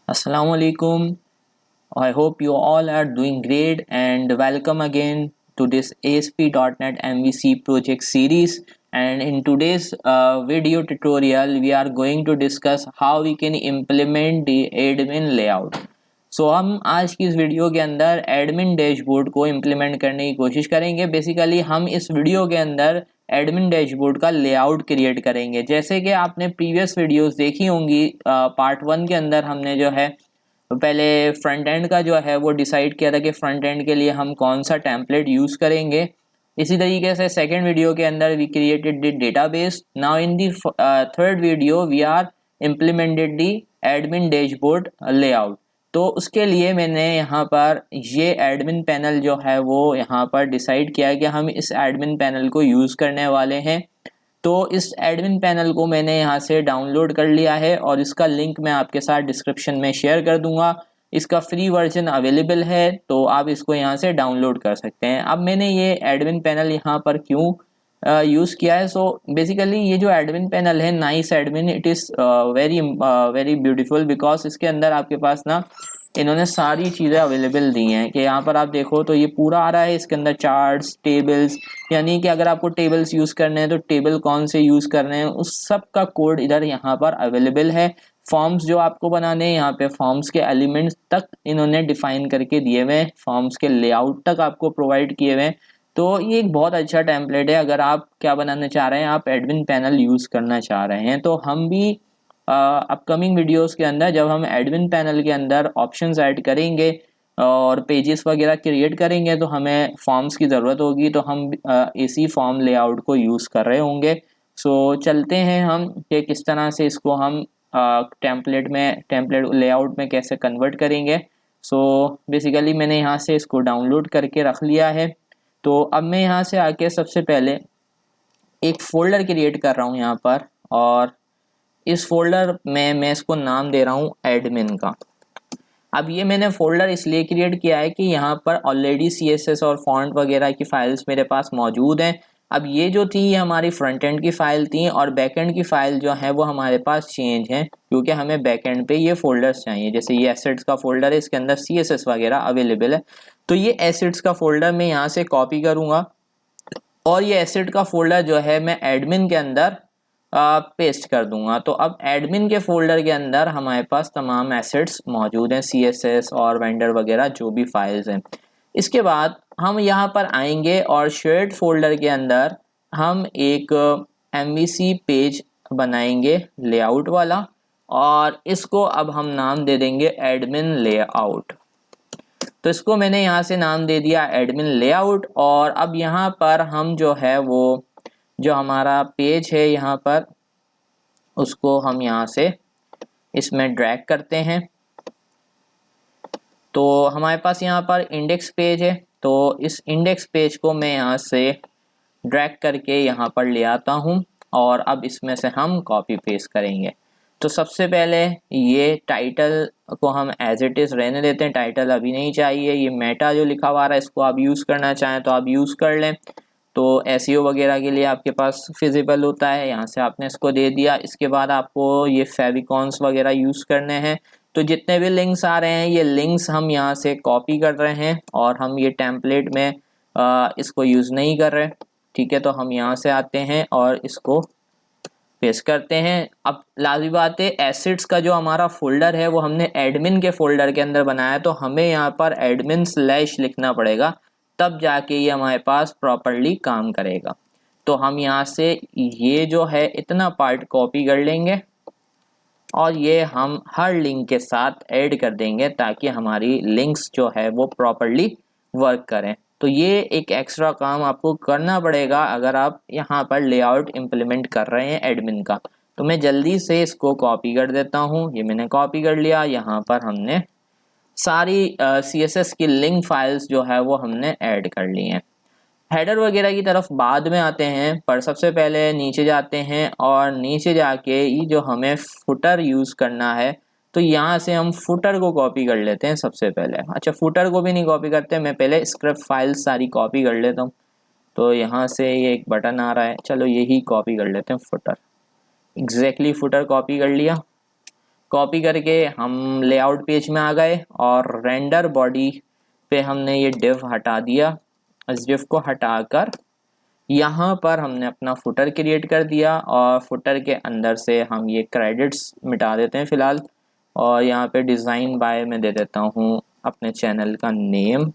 Assalamu alaikum. I hope you all are doing great and welcome again to this ASP.NET MVC project series. And in today's video tutorial, we are going to discuss how we can implement the admin layout. हम आज की इस video के अंदर admin dashboard को implement करने की कोशिश करेंगे। बेसिकली हम इस वीडियो के अंदर एडमिन डैशबोर्ड का लेआउट क्रिएट करेंगे। जैसे कि आपने प्रीवियस वीडियोस देखी होंगी, पार्ट 1 के अंदर हमने जो है पहले फ्रंट एंड का जो है वो डिसाइड किया था कि फ्रंट एंड के लिए हम कौन सा टेम्पलेट यूज़ करेंगे। इसी तरीके से सेकेंड वीडियो के अंदर we created the database. Now in the third video we are implemented the admin dashboard layout. तो उसके लिए मैंने यहाँ पर ये एडमिन पैनल जो है वो यहाँ पर डिसाइड किया कि हम इस एडमिन पैनल को यूज़ करने वाले हैं। तो इस एडमिन पैनल को मैंने यहाँ से डाउनलोड कर लिया है और इसका लिंक मैं आपके साथ डिस्क्रिप्शन में शेयर कर दूँगा। इसका फ्री वर्जन अवेलेबल है, तो आप इसको यहाँ से डाउनलोड कर सकते हैं। अब मैंने ये एडमिन पैनल यहाँ पर क्यों यूज़ किया है, सो बेसिकली ये जो एडमिन पैनल है nice admin, it is very beautiful because इसके अंदर आपके पास ना इन्होंने सारी चीज़ें अवेलेबल दी हैं कि यहाँ पर आप देखो तो ये पूरा आ रहा है। इसके अंदर चार्ट्स, टेबल्स, यानी कि अगर आपको टेबल्स यूज़ करने हैं तो टेबल कौन से यूज़ करने हैं उस सब का कोड इधर यहाँ पर अवेलेबल है। फॉर्म्स जो आपको बनाने हैं, यहाँ पे फॉर्म्स के एलिमेंट्स तक इन्होंने डिफाइन करके दिए हुए हैं, फॉर्म्स के लेआउट तक आपको प्रोवाइड किए हुए हैं। तो ये एक बहुत अच्छा टेम्पलेट है अगर आप क्या बनाना चाह रहे हैं, आप एडमिन पैनल यूज़ करना चाह रहे हैं। तो हम भी अपकमिंग वीडियोस के अंदर जब हम एडमिन पैनल के अंदर ऑप्शंस ऐड करेंगे और पेजेस वगैरह क्रिएट करेंगे तो हमें फॉर्म्स की ज़रूरत होगी, तो हम इसी फॉर्म लेआउट को यूज़ कर रहे होंगे। सो चलते हैं हम कि किस तरह से इसको हम टेम्पलेट लेआउट में कैसे कन्वर्ट करेंगे। सो बेसिकली मैंने यहाँ से इसको डाउनलोड करके रख लिया है। तो अब मैं यहाँ से आके सबसे पहले एक फ़ोल्डर क्रिएट कर रहा हूँ यहाँ पर, और इस फोल्डर में मैं इसको नाम दे रहा हूँ एडमिन का। अब ये मैंने फोल्डर इसलिए क्रिएट किया है कि यहाँ पर ऑलरेडी CSS और फॉन्ट वगैरह की फाइल्स मेरे पास मौजूद हैं। अब ये जो थी ये हमारी फ्रंट एंड की फ़ाइल थी और बैक एंड की फ़ाइल जो है वो हमारे पास चेंज है, क्योंकि हमें बैक एंड पे ये फोल्डर्स चाहिए। जैसे ये एसेट्स का फोल्डर है, इसके अंदर CSS वगैरह अवेलेबल है। तो ये एसेट्स का फोल्डर मैं यहाँ से कॉपी करूँगा और ये एसेट का फोल्डर जो है मैं एडमिन के अंदर पेस्ट कर दूंगा। तो अब एडमिन के फोल्डर के अंदर हमारे पास तमाम एसेट्स मौजूद हैं, CSS और वेंडर वगैरह जो भी फाइल्स हैं। इसके बाद हम यहाँ पर आएंगे और शेयर्ड फोल्डर के अंदर हम एक MVC पेज बनाएंगे लेआउट वाला, और इसको अब हम नाम दे देंगे एडमिन लेआउट। तो इसको मैंने यहाँ से नाम दे दिया एडमिन लेआउट। और अब यहाँ पर हम जो है वो जो हमारा पेज है यहाँ पर उसको हम यहाँ से इसमें ड्रैग करते हैं। तो हमारे पास यहाँ पर इंडेक्स पेज है, तो इस इंडेक्स पेज को मैं यहाँ से ड्रैग करके यहाँ पर ले आता हूँ और अब इसमें से हम कॉपी पेस्ट करेंगे। तो सबसे पहले ये टाइटल को हम एज इट इज़ रहने देते हैं, टाइटल अभी नहीं चाहिए। ये मेटा जो लिखा हुआ है इसको आप यूज़ करना चाहें तो आप यूज़ कर लें, तो SEO वगैरह के लिए आपके पास फिजिबल होता है। यहाँ से आपने इसको दे दिया। इसके बाद आपको ये फेविकॉन्स वगैरह यूज़ करने हैं। तो जितने भी लिंक्स आ रहे हैं ये लिंक्स हम यहाँ से कॉपी कर रहे हैं और हम ये टेम्पलेट में इसको यूज़ नहीं कर रहे। ठीक है, तो हम यहाँ से आते हैं और इसको पेस्ट करते हैं। अब लाजमी बात है, एसिड्स का जो हमारा फोल्डर है वो हमने एडमिन के फोल्डर के अंदर बनाया, तो हमें यहाँ पर एडमिन / लिखना पड़ेगा, तब जाके ये हमारे पास प्रॉपरली काम करेगा। तो हम यहाँ से ये जो है इतना पार्ट कॉपी कर लेंगे और ये हम हर लिंक के साथ ऐड कर देंगे ताकि हमारी लिंक्स जो है वो प्रॉपरली वर्क करें। तो ये एक एक्स्ट्रा काम आपको करना पड़ेगा अगर आप यहाँ पर लेआउट इम्प्लीमेंट कर रहे हैं एडमिन का। तो मैं जल्दी से इसको कॉपी कर देता हूँ। ये मैंने कॉपी कर लिया। यहाँ पर हमने सारी CSS की लिंक फाइल्स जो है वो हमने ऐड कर ली हैं। हेडर वगैरह की तरफ बाद में आते हैं, पर सबसे पहले नीचे जाते हैं और नीचे जाके ये जो हमें फुटर यूज़ करना है, तो यहाँ से हम फुटर को कॉपी कर लेते हैं सबसे पहले। अच्छा, फुटर को भी नहीं कॉपी करते, मैं पहले स्क्रिप्ट फाइल सारी कॉपी कर लेता हूँ। तो यहाँ से ये एक बटन आ रहा है, चलो यही कॉपी कर लेते हैं फुटर। एग्जैक्टली फुटर कॉपी कर लिया। कॉपी करके हम लेआउट पेज में आ गए और रेंडर बॉडी पे हमने ये डिव हटा दिया। इस डिव को हटाकर यहाँ पर हमने अपना फुटर क्रिएट कर दिया और फुटर के अंदर से हम ये क्रेडिट्स मिटा देते हैं फ़िलहाल। और यहाँ पे डिज़ाइन बाय में दे देता हूँ अपने चैनल का नेम,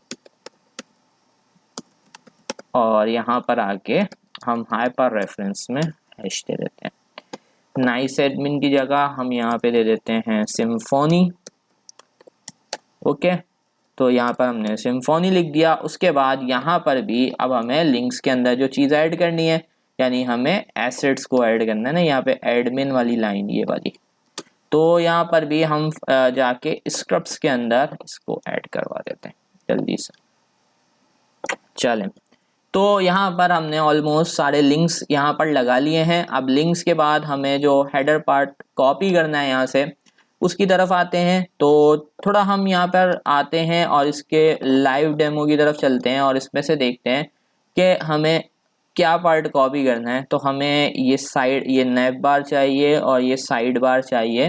और यहाँ पर आके हम हाइपर रेफरेंस में हैश दे देते हैं। नाइस एडमिन की जगह हम यहाँ पे दे देते हैं सिम्फोनी। ओके, तो यहाँ पर हमने सिम्फोनी लिख दिया। उसके बाद यहाँ पर भी अब हमें लिंक्स के अंदर जो चीज़ ऐड करनी है, यानी हमें एसेट्स को ऐड करना है ना, यहाँ पे एडमिन वाली लाइन ये वाली, तो यहाँ पर भी हम जाके स्क्रप्स के अंदर इसको ऐड करवा देते हैं जल्दी से। चलें, तो यहाँ पर हमने ऑलमोस्ट सारे लिंक्स यहाँ पर लगा लिए हैं। अब लिंक्स के बाद हमें जो हेडर पार्ट कॉपी करना है यहाँ से, उसकी तरफ आते हैं। तो थोड़ा हम यहाँ पर आते हैं और इसके लाइव डेमो की तरफ चलते हैं और इसमें से देखते हैं कि हमें क्या पार्ट कॉपी करना है। तो हमें ये नैव बार चाहिए और ये साइड बार चाहिए।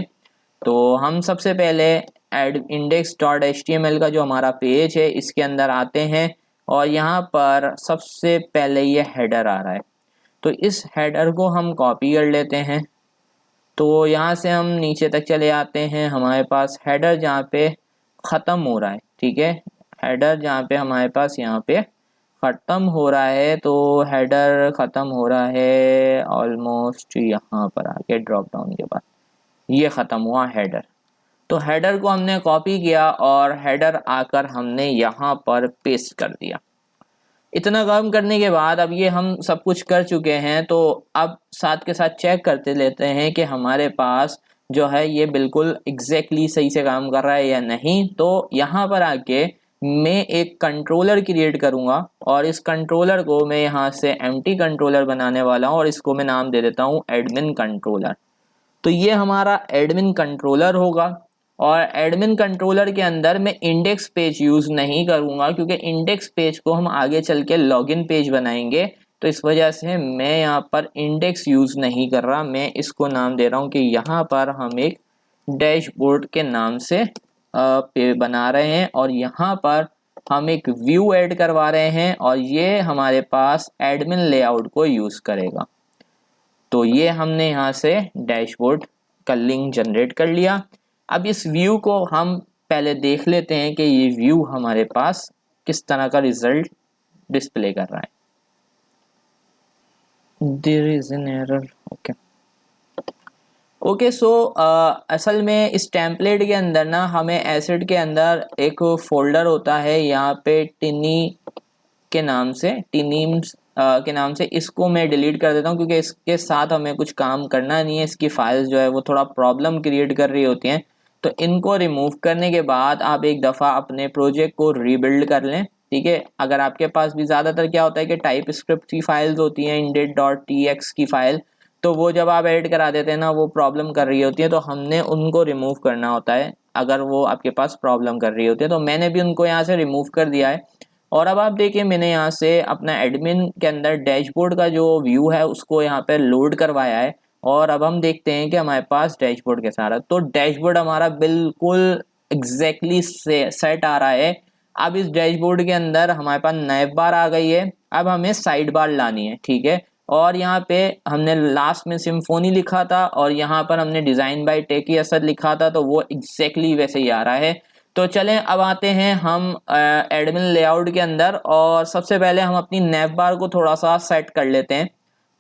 तो हम सबसे पहले index.html का जो हमारा पेज है इसके अंदर आते हैं और यहाँ पर सबसे पहले ये हेडर आ रहा है, तो इस हेडर को हम कॉपी कर लेते हैं। तो यहाँ से हम नीचे तक चले आते हैं, हमारे पास हेडर जहाँ पे ख़त्म हो रहा है, ठीक है, हेडर जहाँ पे हमारे पास यहाँ पे ख़त्म हो रहा है, तो हेडर ख़त्म हो रहा है ऑलमोस्ट यहाँ पर आके ड्रॉप डाउन के बाद ये ख़त्म हुआ हेडर। तो हेडर को हमने कॉपी किया और हेडर आकर हमने यहाँ पर पेस्ट कर दिया। इतना काम करने के बाद अब ये हम सब कुछ कर चुके हैं, तो अब साथ के साथ चेक करते लेते हैं कि हमारे पास जो है ये बिल्कुल एग्जैक्टली सही से काम कर रहा है या नहीं। तो यहाँ पर आके मैं एक कंट्रोलर क्रिएट करूँगा और इस कंट्रोलर को मैं यहाँ से एम्प्टी कंट्रोलर बनाने वाला हूँ और इसको मैं नाम दे देता हूँ एडमिन कंट्रोलर। तो ये हमारा एडमिन कंट्रोलर होगा और एडमिन कंट्रोलर के अंदर मैं इंडेक्स पेज यूज़ नहीं करूँगा, क्योंकि इंडेक्स पेज को हम आगे चल के लॉगिन पेज बनाएंगे। तो इस वजह से मैं यहाँ पर इंडेक्स यूज़ नहीं कर रहा, मैं इसको नाम दे रहा हूँ कि यहाँ पर हम एक डैशबोर्ड के नाम से पे बना रहे हैं और यहाँ पर हम एक व्यू ऐड करवा रहे हैं और ये हमारे पास एडमिन लेआउट को यूज़ करेगा। तो ये हमने यहाँ से डैशबोर्ड का लिंक जनरेट कर लिया। अब इस व्यू को हम पहले देख लेते हैं कि ये व्यू हमारे पास किस तरह का रिजल्ट डिस्प्ले कर रहा है। There is an error. Okay, so असल में इस टेम्पलेट के अंदर ना हमें एसिड के अंदर एक फोल्डर होता है यहाँ पे टिनी के नाम से, टिनीम्स के नाम से। इसको मैं डिलीट कर देता हूँ क्योंकि इसके साथ हमें कुछ काम करना नहीं है। इसकी फाइल्स जो है वो थोड़ा प्रॉब्लम क्रिएट कर रही होती हैं। तो इनको रिमूव करने के बाद आप एक दफ़ा अपने प्रोजेक्ट को रीबिल्ड कर लें, ठीक है। अगर आपके पास भी ज़्यादातर क्या होता है कि टाइप स्क्रिप्ट की फाइल्स होती हैं, indet.txt की फाइल, तो वो जब आप ऐड करा देते हैं ना वो प्रॉब्लम कर रही होती है, तो हमने उनको रिमूव करना होता है अगर वो आपके पास प्रॉब्लम कर रही होती है। तो मैंने भी उनको यहाँ से रिमूव कर दिया है। और अब आप देखिए मैंने यहाँ से अपना एडमिन के अंदर डैशबोर्ड का जो व्यू है उसको यहाँ पर लोड करवाया है और अब हम देखते हैं कि हमारे पास डैशबोर्ड के सारा, तो डैशबोर्ड हमारा बिल्कुल एग्जैक्टली सेट आ रहा है। अब इस डैशबोर्ड के अंदर हमारे पास नैव बार आ गई है, अब हमें साइड बार लानी है, ठीक है। और यहाँ पे हमने लास्ट में सिम्फोनी लिखा था और यहाँ पर हमने डिज़ाइन बाय टेकी असद लिखा था, तो वो एग्जैक्टली वैसे ही आ रहा है। तो चलें अब आते हैं हम एडमिन लेआउट के अंदर और सबसे पहले हम अपनी नैव बार को थोड़ा सा सेट कर लेते हैं।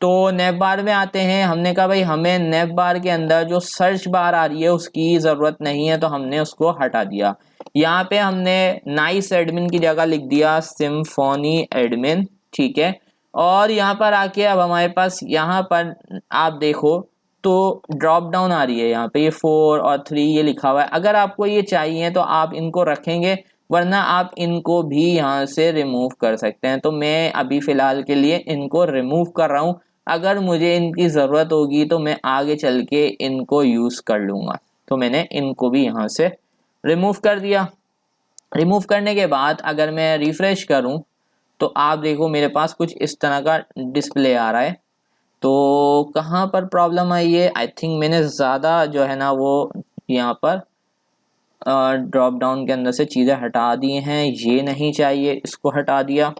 तो नैव बार में आते हैं, हमने कहा भाई हमें नैव बार के अंदर जो सर्च बार आ रही है उसकी ज़रूरत नहीं है, तो हमने उसको हटा दिया। यहाँ पे हमने नाइस एडमिन की जगह लिख दिया सिम्फोनी एडमिन, ठीक है। और यहाँ पर आके अब हमारे पास यहाँ पर आप देखो तो ड्रॉप डाउन आ रही है, यहाँ पे ये 4 और 3 ये लिखा हुआ है। अगर आपको ये चाहिए तो आप इनको रखेंगे, वरना आप इनको भी यहाँ से रिमूव कर सकते हैं। तो मैं अभी फ़िलहाल के लिए इनको रिमूव कर रहा हूँ, अगर मुझे इनकी ज़रूरत होगी तो मैं आगे चल के इनको यूज़ कर लूँगा। तो मैंने इनको भी यहाँ से रिमूव कर दिया। रिमूव करने के बाद अगर मैं रिफ़्रेश करूँ तो आप देखो मेरे पास कुछ इस तरह का डिस्प्ले आ रहा है। तो कहाँ पर प्रॉब्लम आई है, आई थिंक मैंने ज़्यादा जो है ना वो यहाँ पर ड्रॉप डाउन के अंदर से चीज़ें हटा दी हैं, ये नहीं चाहिए, इसको हटा दिया।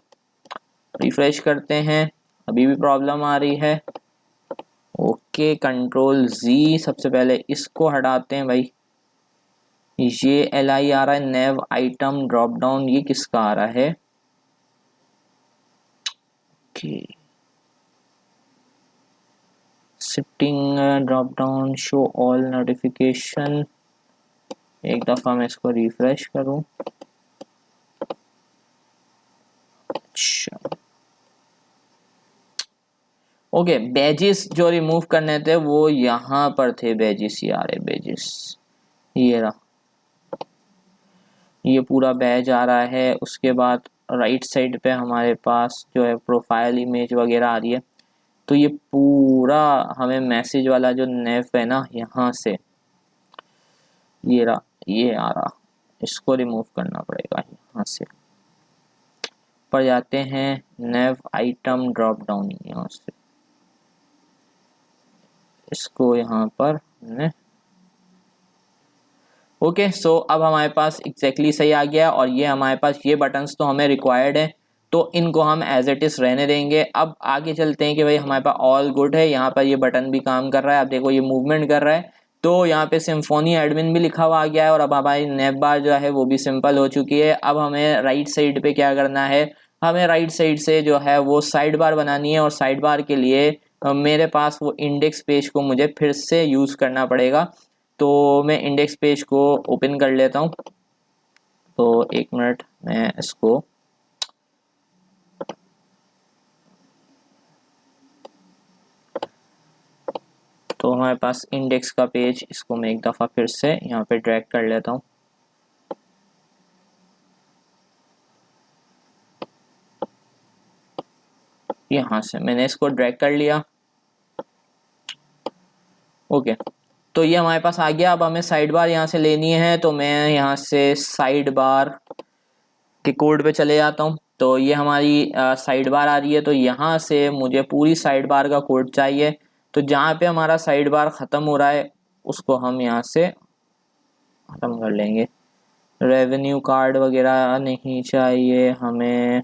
रिफ्रेश करते हैं, अभी भी प्रॉब्लम आ रही है। ओके, कंट्रोल जी, सबसे पहले इसको हटाते हैं भाई। ये LI आ रहा है, नेव आइटम ड्रॉप डाउन, ये किसका आ रहा है? Okay, shifting drop down, show all notification. एक दफ़ा मैं इसको रिफ्रेश करूं। अच्छा, ओके, बैजेस जो रिमूव करने थे वो यहाँ पर थे। बैजेस यार, बैजेस ये रहा, ये पूरा बैज आ रहा है। उसके बाद राइट साइड पे हमारे पास जो है प्रोफाइल इमेज वगैरह आ रही है। तो ये पूरा हमें मैसेज वाला जो नेफ है ना, यहाँ से ये रहा, ये आ रहा, इसको रिमूव करना पड़ेगा। यहाँ से पर जाते हैं, नेव आइटम ड्रॉप डाउन, यहाँ से इसको यहाँ पर ओके। सो अब हमारे पास एग्जैक्टली सही आ गया, और ये हमारे पास ये बटन्स तो हमें रिक्वायर्ड है, तो इनको हम एज इट इज रहने देंगे। अब आगे चलते हैं कि भाई हमारे पास ऑल गुड है, यहाँ पर ये बटन भी काम कर रहा है। अब देखो ये मूवमेंट कर रहा है, तो यहाँ पे सिम्फोनी एडमिन भी लिखा हुआ आ गया है, और अब हमारी नेव बार जो है वो भी सिंपल हो चुकी है। अब हमें राइट साइड पे क्या करना है, हमें राइट साइड से जो है वो साइड बार बनानी है, और साइड बार के लिए मेरे पास वो इंडेक्स पेज को मुझे फिर से यूज़ करना पड़ेगा। तो मैं इंडेक्स पेज को ओपन कर लेता हूँ। तो एक मिनट, मैं इसको तो हमारे पास इंडेक्स का पेज, इसको मैं एक दफ़ा फिर से यहाँ पे ड्रैग कर लेता हूँ। यहाँ से मैंने इसको ड्रैग कर लिया। ओके, तो ये हमारे पास आ गया। अब हमें साइड बार यहाँ से लेनी है, तो मैं यहाँ से साइड बार के कोड पे चले जाता हूँ। तो ये हमारी साइड बार आ रही है, तो यहाँ से मुझे पूरी साइड बार का कोड चाहिए। तो जहाँ पे हमारा साइड बार ख़त्म हो रहा है उसको हम यहाँ से ख़त्म कर लेंगे। रेवेन्यू कार्ड वगैरह नहीं चाहिए हमें,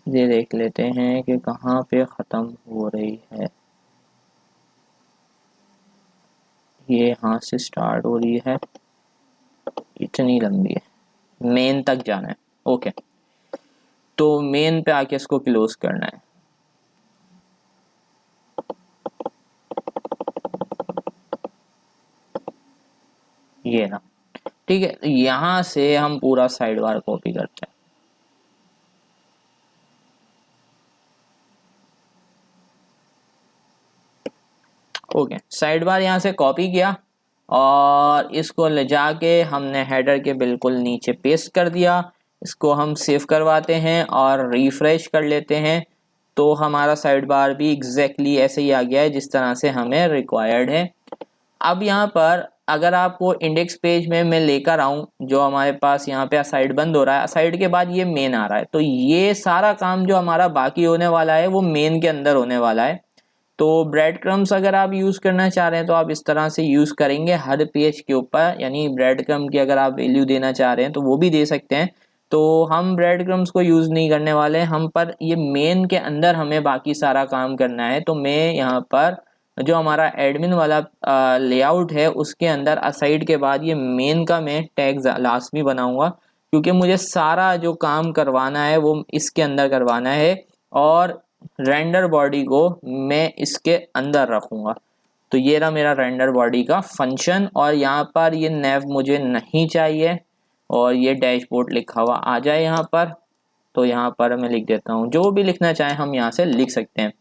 ये देख लेते हैं कि कहाँ पे ख़त्म हो रही है। ये यहाँ से स्टार्ट हो रही है, इतनी लंबी है, मेन तक जाना है। ओके, तो मेन पे आके इसको क्लोज करना है। ये ना, ठीक है, यहाँ से हम पूरा साइड बार कॉपी करते हैं। ओके, साइड बार यहाँ से कॉपी किया, और इसको ले जाके हमने हेडर के बिल्कुल नीचे पेस्ट कर दिया। इसको हम सेव करवाते हैं और रिफ्रेश कर लेते हैं, तो हमारा साइड बार भी एग्जैक्टली ऐसे ही आ गया है जिस तरह से हमें रिक्वायर्ड है। अब यहाँ पर अगर आपको इंडेक्स पेज में मैं लेकर आऊँ, जो हमारे पास यहाँ पे असाइड बंद हो रहा है, असाइड के बाद ये मेन आ रहा है, तो ये सारा काम जो हमारा बाकी होने वाला है वो मेन के अंदर होने वाला है। तो ब्रेड क्रम्स अगर आप यूज़ करना चाह रहे हैं तो आप इस तरह से यूज़ करेंगे हर पेज के ऊपर, यानी ब्रेड क्रम की अगर आप वैल्यू देना चाह रहे हैं तो वो भी दे सकते हैं। तो हम ब्रेड क्रम्स को यूज़ नहीं करने वाले हैं, हम पर ये मेन के अंदर हमें बाकी सारा काम करना है। तो मैं यहाँ पर जो हमारा एडमिन वाला लेआउट है उसके अंदर असाइड के बाद ये मेन का मैं टैग लास्ट में बनाऊंगा, क्योंकि मुझे सारा जो काम करवाना है वो इसके अंदर करवाना है, और रेंडर बॉडी को मैं इसके अंदर रखूँगा। तो ये रहा मेरा रेंडर बॉडी का फंक्शन, और यहाँ पर ये नेव मुझे नहीं चाहिए, और ये डैशबोर्ड लिखा हुआ आ जाए यहाँ पर। तो यहाँ पर मैं लिख देता हूँ, जो भी लिखना चाहें हम यहाँ से लिख सकते हैं।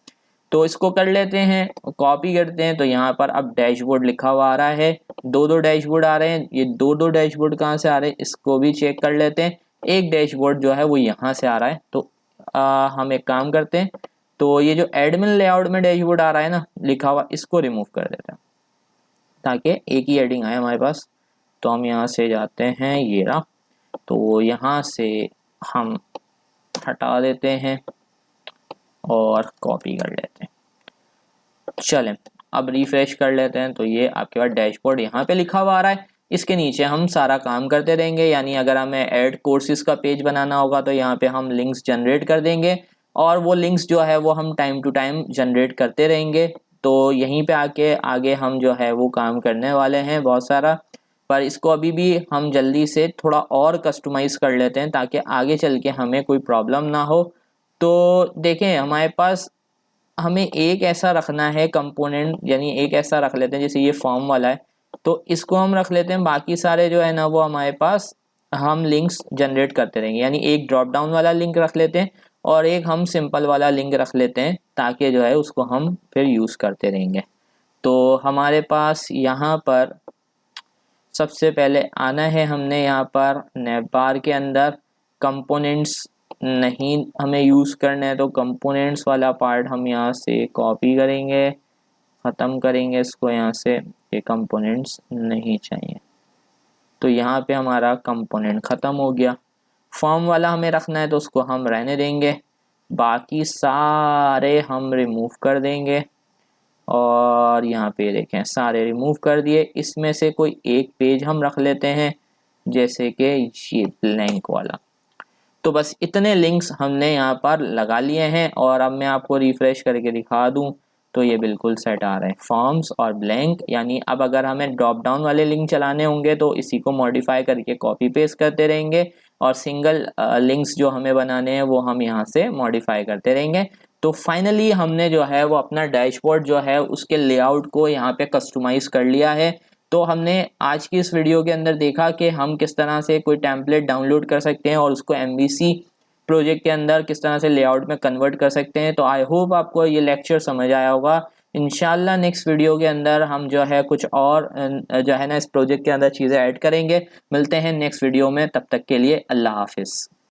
तो इसको कर लेते हैं, कॉपी करते हैं, तो यहाँ पर अब डैशबोर्ड लिखा हुआ आ रहा है। दो दो डैशबोर्ड आ रहे हैं, ये दो दो डैशबोर्ड कहाँ से आ रहे हैं इसको भी चेक कर लेते हैं। एक डैशबोर्ड जो है वो यहाँ से आ रहा है, तो हम एक काम करते हैं, तो ये जो एडमिन लेआउट में डैशबोर्ड आ रहा है ना लिखा हुआ, इसको रिमूव कर देते हैं ताकि एक ही हेडिंग आए हमारे पास। तो हम यहाँ से जाते हैं, ये रहा, तो यहाँ से हम हटा देते हैं और कॉपी कर लेते हैं। चलें, अब रिफ्रेश कर लेते हैं तो ये आपके पास डैशबोर्ड यहाँ पे लिखा हुआ आ रहा है। इसके नीचे हम सारा काम करते रहेंगे, यानी अगर हमें ऐड कोर्सेज का पेज बनाना होगा तो यहाँ पे हम लिंक्स जनरेट कर देंगे और वो लिंक्स जो है वो हम टाइम टू टाइम जनरेट करते रहेंगे। तो यहीं पे आके आगे हम जो है वो काम करने वाले हैं बहुत सारा, पर इसको अभी भी हम जल्दी से थोड़ा और कस्टमाइज़ कर लेते हैं ताकि आगे चल के हमें कोई प्रॉब्लम ना हो। तो देखें हमारे पास हमें एक ऐसा रखना है कंपोनेंट, यानी एक ऐसा रख लेते हैं जैसे ये फॉर्म वाला है तो इसको हम रख लेते हैं, बाकी सारे जो है ना वो हमारे पास हम लिंक्स जनरेट करते रहेंगे, यानी एक ड्रॉप डाउन वाला लिंक रख लेते हैं और एक हम सिंपल वाला लिंक रख लेते हैं ताकि जो है उसको हम फिर यूज़ करते रहेंगे। तो हमारे पास यहाँ पर सबसे पहले आना है, हमने यहाँ पर नेवबार के अंदर कंपोनेंट्स नहीं हमें यूज़ करना है तो कंपोनेंट्स वाला पार्ट हम यहाँ से कॉपी करेंगे, ख़त्म करेंगे इसको यहाँ से, ये कंपोनेंट्स नहीं चाहिए। तो यहाँ पे हमारा कंपोनेंट ख़त्म हो गया। फॉर्म वाला हमें रखना है तो उसको हम रहने देंगे, बाकी सारे हम रिमूव कर देंगे और यहाँ पे देखें सारे रिमूव कर दिए। इसमें से कोई एक पेज हम रख लेते हैं जैसे कि ये ब्लैंक वाला। तो बस इतने लिंक्स हमने यहाँ पर लगा लिए हैं और अब मैं आपको रिफ्रेश करके दिखा दूँ तो ये बिल्कुल सेट आ रहे हैं फॉर्म्स और ब्लैंक। यानी अब अगर हमें ड्रॉप डाउन वाले लिंक चलाने होंगे तो इसी को मॉडिफाई करके कॉपी पेस्ट करते रहेंगे और सिंगल लिंक्स जो हमें बनाने हैं वो हम यहाँ से मॉडिफाई करते रहेंगे। तो फाइनली हमने जो है वो अपना डैशबोर्ड जो है उसके लेआउट को यहाँ पे कस्टमाइज़ कर लिया है। तो हमने आज की इस वीडियो के अंदर देखा कि हम किस तरह से कोई टेम्पलेट डाउनलोड कर सकते हैं और उसको MVC प्रोजेक्ट के अंदर किस तरह से लेआउट में कन्वर्ट कर सकते हैं। तो आई होप आपको ये लेक्चर समझ आया होगा। इंशाल्लाह नेक्स्ट वीडियो के अंदर हम जो है कुछ और जो है ना इस प्रोजेक्ट के अंदर चीज़ें ऐड करेंगे। मिलते हैं नेक्स्ट वीडियो में, तब तक के लिए अल्लाह हाफिज़।